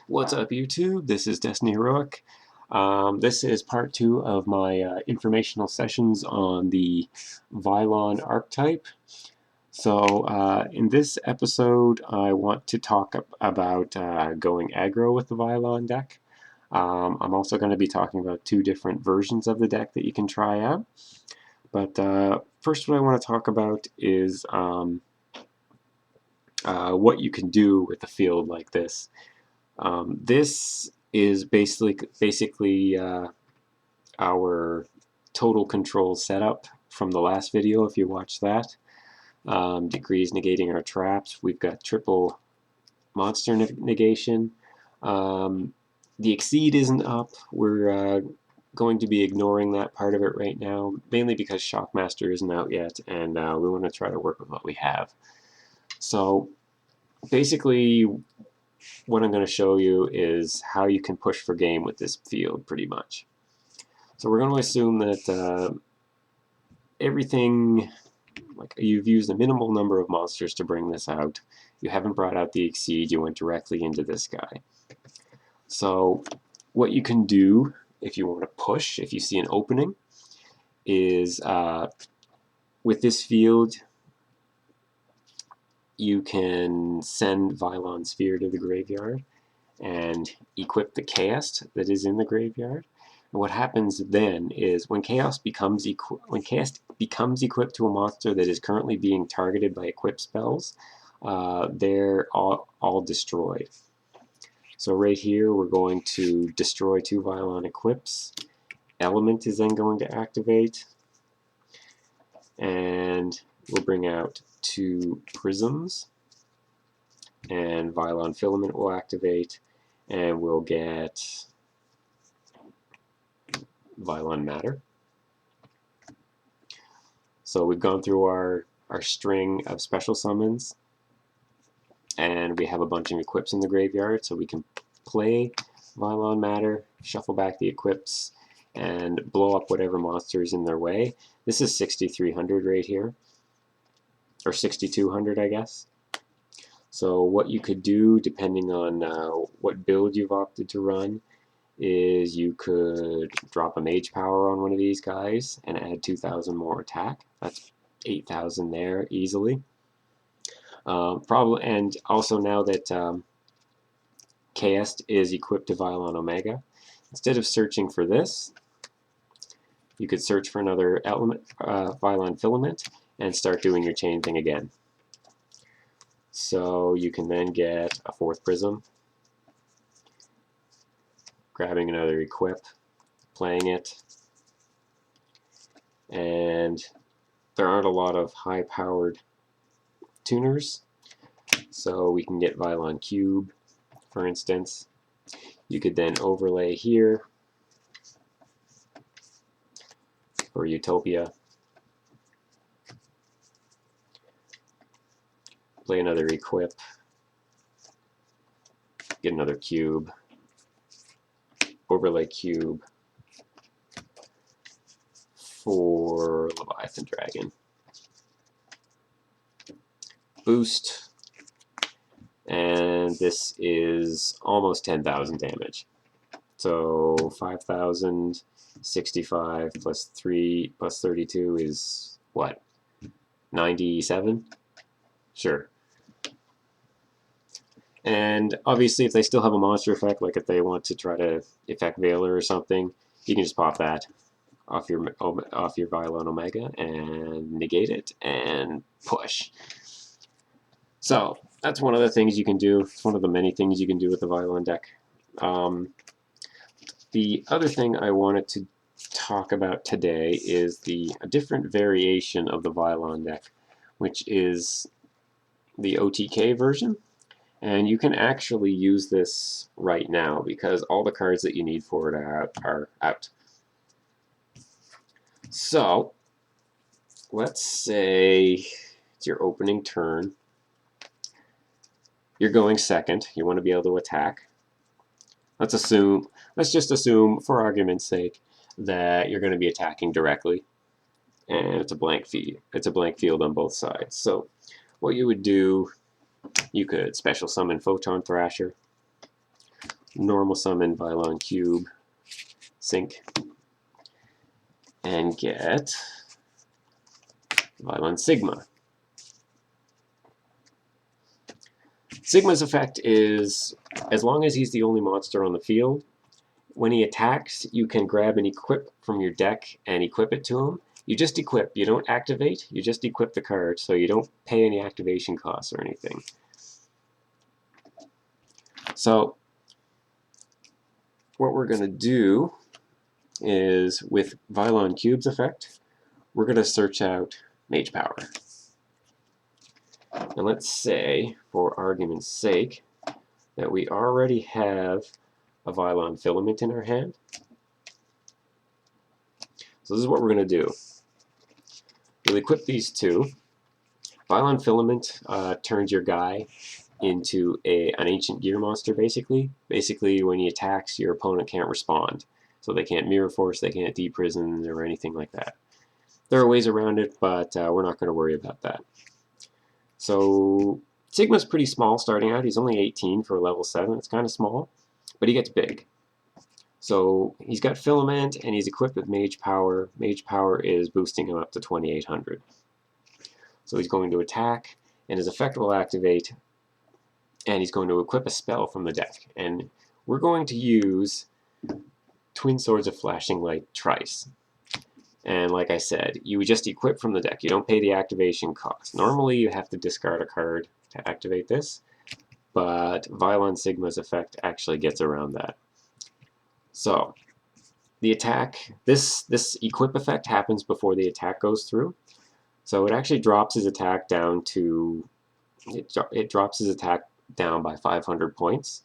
What's up, YouTube? This is DestinyHeroic. This is part 2 of my informational sessions on the Vylon archetype. So in this episode, I want to talk about going aggro with the Vylon deck. I'm also going to be talking about 2 different versions of the deck that you can try out. But first, what I want to talk about is what you can do with a field like this. This is basically our total control setup from the last video, if you watched that. Degrees negating our traps. We've got triple monster negation. The exceed isn't up. We're going to be ignoring that part of it right now, mainly because Shockmaster isn't out yet, and we want to try to work with what we have. So basically, what I'm going to show you is how you can push for game with this field, pretty much. So we're going to assume that everything, like you've used a minimal number of monsters to bring this out. You haven't brought out the exceed, you went directly into this guy. So what you can do if you want to push, if you see an opening, is with this field, you can send Vylon Sphere to the graveyard and equip the Chaos that is in the graveyard. And what happens then is when Chaos becomes equipped to a monster that is currently being targeted by equipped spells, they're all destroyed. So right here we're going to destroy 2 Vylon equips. Element is then going to activate, and we'll bring out 2 prisms, and Vylon Filament will activate, and we'll get Vylon Matter. So we've gone through our string of special summons, and we have a bunch of equips in the graveyard, so we can play Vylon Matter, shuffle back the equips, and blow up whatever monster is in their way. This is 6,300 right here, or 6,200, I guess. So what you could do, depending on what build you've opted to run, is you could drop a Mage Power on one of these guys and add 2,000 more attack. That's 8,000 there easily. And also now that Chaos is equipped to Vylon Omega, instead of searching for this, you could search for another element, Vylon Filament, and start doing your chain thing again. So you can then get a 4th prism, grabbing another equip, playing it, and there aren't a lot of high-powered tuners, so we can get Vylon Cube, for instance. You could then overlay here for Utopia, play another equip, get another cube, overlay cube for Leviathan Dragon, boost, and this is almost 10,000 damage. So 5,065 plus 3 plus 32 is what? 97? Sure. And obviously if they still have a monster effect, like if they want to try to effect Veiler or something, you can just pop that off your Vylon Omega and negate it and push. So that's one of the things you can do. It's one of the many things you can do with the Vylon deck. The other thing I wanted to talk about today is a different variation of the Vylon deck, which is the OTK version. And you can actually use this right now because all the cards that you need for it are out. So let's say it's your opening turn. You're going second. You want to be able to attack. Let's just assume, for argument's sake, that you're going to be attacking directly, and it's a blank field. It's a blank field on both sides. So what you would do, you could special summon Photon Thrasher, normal summon Vylon Cube, sync, and get Vylon Sigma. Sigma's effect is, as long as he's the only monster on the field, when he attacks, you can grab and equip from your deck and equip it to him. You just equip, you don't activate, you just equip the card, so you don't pay any activation costs or anything. So what we're going to do is, with Vylon Cube's effect, we're going to search out Mage Power. And let's say, for argument's sake, that we already have a Vylon Filament in our hand. So this is what we're going to do. We'll equip these two. Vylon Filament turns your guy into an Ancient Gear monster, basically. Basically, when he attacks, your opponent can't respond. So they can't Mirror Force, they can't Deprison, or anything like that. There are ways around it, but we're not going to worry about that. So Sigma's pretty small starting out. He's only 18 for level 7. It's kind of small, but he gets big. So he's got Filament, and he's equipped with Mage Power. Mage Power is boosting him up to 2800. So he's going to attack, and his effect will activate, and he's going to equip a spell from the deck. And we're going to use Twin Swords of Flashing Light Trice. And like I said, you just equip from the deck. You don't pay the activation cost. Normally you have to discard a card to activate this, but Vylon Sigma's effect actually gets around that. So the attack, this equip effect happens before the attack goes through. So it actually drops his attack down to, it drops his attack down by 500 points.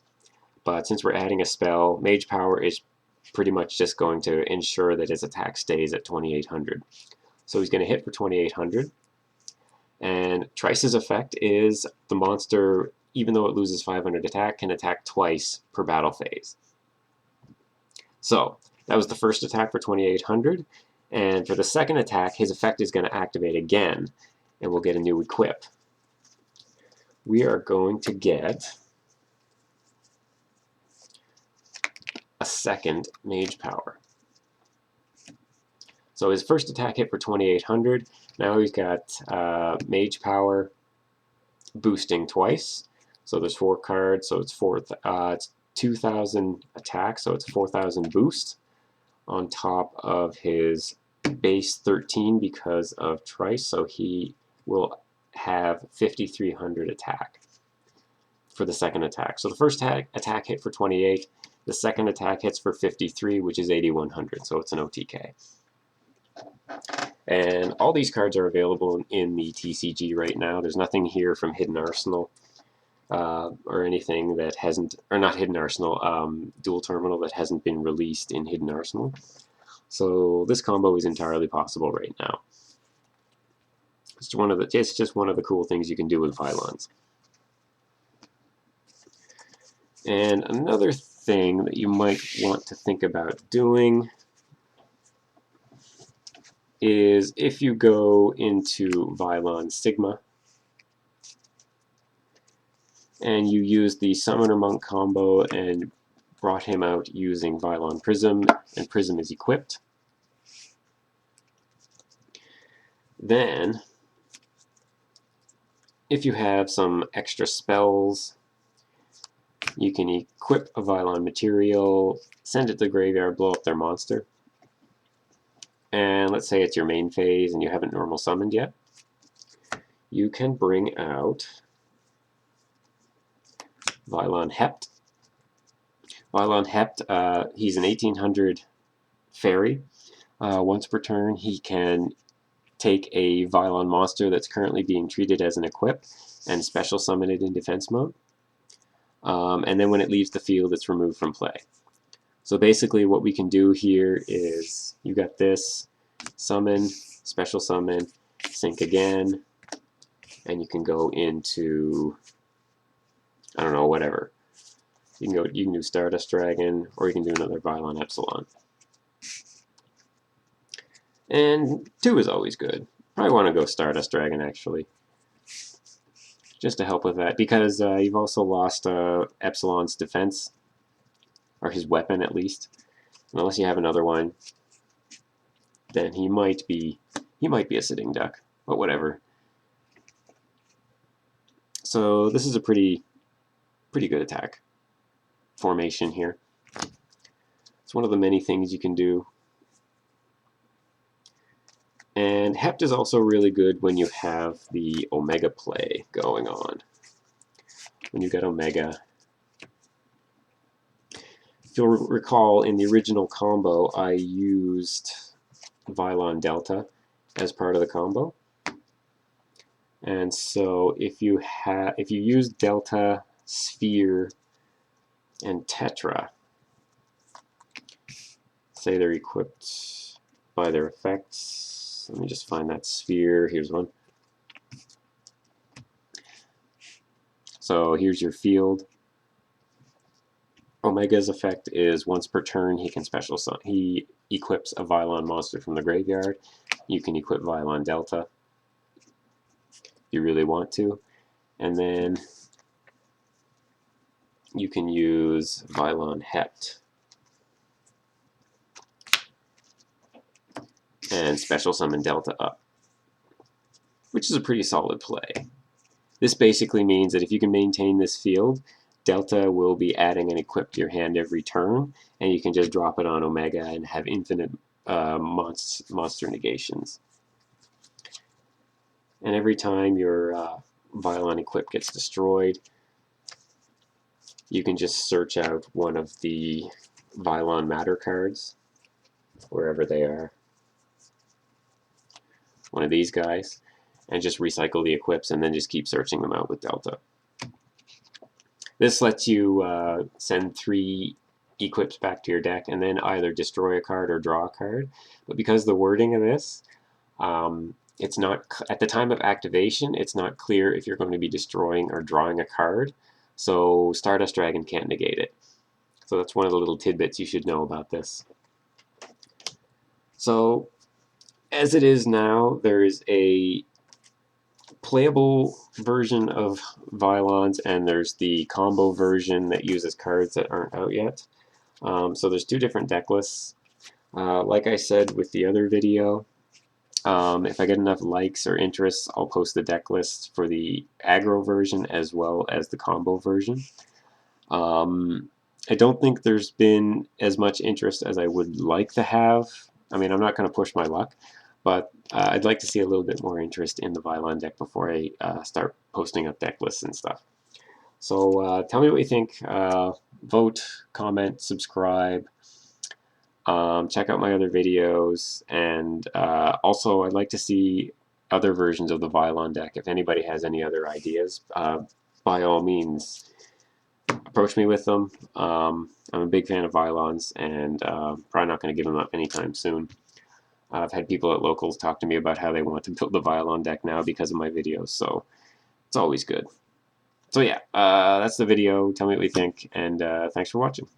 But since we're adding a spell, Mage Power is pretty much just going to ensure that his attack stays at 2800. So he's going to hit for 2800. And Trice's effect is the monster, even though it loses 500 attack, can attack twice per battle phase. So that was the first attack for 2800. And for the second attack, his effect is going to activate again, and we'll get a new equip. We are going to get a second Mage Power. So his first attack hit for 2800. Now he's got Mage Power boosting twice. So there's 4 cards, so it's 2000 attack, so it's 4000 boost on top of his base 13 because of Trice, so he will have 5300 attack for the second attack. So the first attack hit for 28. The second attack hits for 53, which is 8100, so it's an OTK. And all these cards are available in the TCG right now. There's nothing here from Hidden Arsenal or anything that hasn't, or not Hidden Arsenal, Dual Terminal that hasn't been released in Hidden Arsenal. So this combo is entirely possible right now. It's just one of the cool things you can do with Vylons. And another thing that you might want to think about doing is, if you go into Vylon Sigma and you use the Summoner Monk combo and brought him out using Vylon Prism, and Prism is equipped, then if you have some extra spells, you can equip a Vylon material, send it to the graveyard, blow up their monster. And let's say it's your main phase and you haven't normal summoned yet. You can bring out Vylon Hept. Vylon Hept, he's an 1800 fairy. Once per turn, he can take a Vylon monster that's currently being treated as an equip and special summon it in defense mode. And then when it leaves the field, it's removed from play. So basically what we can do here is, you got this, summon, special summon, sync again, and you can go into, I don't know, whatever. You can do Stardust Dragon, or you can do another Vylon Epsilon. And 2 is always good. Probably want to go Stardust Dragon, actually, just to help with that, because you've also lost Epsilon's defense or his weapon at least. And unless you have another one, then he might be a sitting duck, but whatever. So this is a pretty good attack formation here. It's one of the many things you can do. And Hept is also really good when you have the Omega play going on. When you get Omega. If you'll recall, in the original combo, I used Vylon Delta as part of the combo. And so if you use Delta, Sphere, and Tetra, say they're equipped by their effects. Let me just find that Sphere. Here's one. So here's your field. Omega's effect is once per turn he can special summon. He equips a Vylon monster from the graveyard. You can equip Vylon Delta if you really want to. And then you can use Vylon Hept and special summon Delta up, which is a pretty solid play. This basically means that if you can maintain this field, Delta will be adding an equip to your hand every turn, and you can just drop it on Omega and have infinite monster negations. And every time your Vylon equip gets destroyed, you can just search out one of the Vylon Matter cards, wherever they are. One of these guys, and just recycle the equips and then just keep searching them out with Delta. This lets you send 3 equips back to your deck and then either destroy a card or draw a card. But because the wording of this, it's not, at the time of activation, it's not clear if you're going to be destroying or drawing a card. So Stardust Dragon can't negate it. So that's one of the little tidbits you should know about this. So as it is now, there is a playable version of Vylons, and there's the combo version that uses cards that aren't out yet. So there's 2 different deck lists. Like I said with the other video, if I get enough likes or interests, I'll post the deck list for the aggro version as well as the combo version. I don't think there's been as much interest as I would like to have. I mean, I'm not going to push my luck, but I'd like to see a little bit more interest in the Vylon deck before I start posting up deck lists and stuff. So tell me what you think. Vote, comment, subscribe. Check out my other videos. And also, I'd like to see other versions of the Vylon deck. If anybody has any other ideas, by all means, approach me with them. I'm a big fan of Vylons, and probably not going to give them up anytime soon. I've had people at locals talk to me about how they want to build the Vylon deck now because of my videos, so it's always good. So yeah, that's the video. Tell me what you think, and thanks for watching.